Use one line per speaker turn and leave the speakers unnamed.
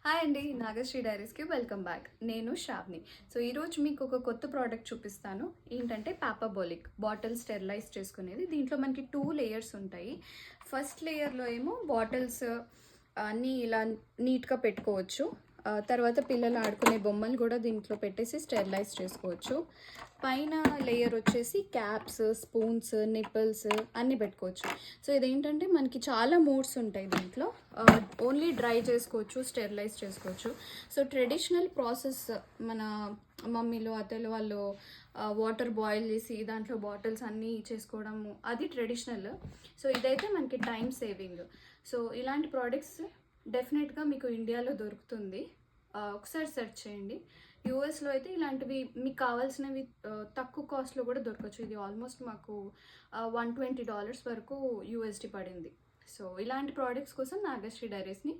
Hi అండి, Nagasri డైరీస్కి welcome back. నేను Shravni. So ఈరోజు మీకు ఒక కొత్త ప్రోడక్ట్ చూపిస్తాను. ఏంటంటే పాపాబోలిక్ బాటిల్ స్టెరిలైజ్ చేసుకునేది. దీంట్లో మనకి 2 లేయర్స్ ఉంటాయి. ఫస్ట్ లేయర్లో ఏమో బాటిల్స్ అన్నీ ఇలా నీట్గా పెట్టుకోవచ్చు. తర్వాత పిల్లలు ఆడుకునే బొమ్మలు కూడా దీంట్లో పెట్టేసి స్టెరిలైజ్ చేసుకోవచ్చు. పైన లేయర్ వచ్చేసి క్యాప్స్, స్పూన్స్, నిప్పుల్స్ అన్నీ పెట్టుకోవచ్చు. సో ఇదేంటంటే మనకి చాలా మోడ్స్ ఉంటాయి దీంట్లో. ఓన్లీ డ్రై చేసుకోవచ్చు, స్టెరిలైజ్ చేసుకోవచ్చు. సో ట్రెడిషనల్ ప్రాసెస్ మన మమ్మీలు అత్తలు వాళ్ళు వాటర్ బాయిల్ చేసి దాంట్లో బాటిల్స్ అన్నీ చేసుకోవడము అది ట్రెడిషనల్. సో ఇదైతే మనకి టైం సేవింగ్. సో ఇలాంటి ప్రోడక్ట్స్ డెఫినెట్గా మీకు ఇండియాలో దొరుకుతుంది. ఒకసారి సెర్చ్ చేయండి. యూఎస్లో అయితే ఇలాంటివి మీకు కావాల్సినవి తక్కువ కాస్ట్లో కూడా దొరకచ్చు. ఇది ఆల్మోస్ట్ మాకు $120 వరకు యూఎస్డి పడింది. సో ఇలాంటి ప్రోడక్ట్స్ కోసం నాగశ్రీ డైరీస్ని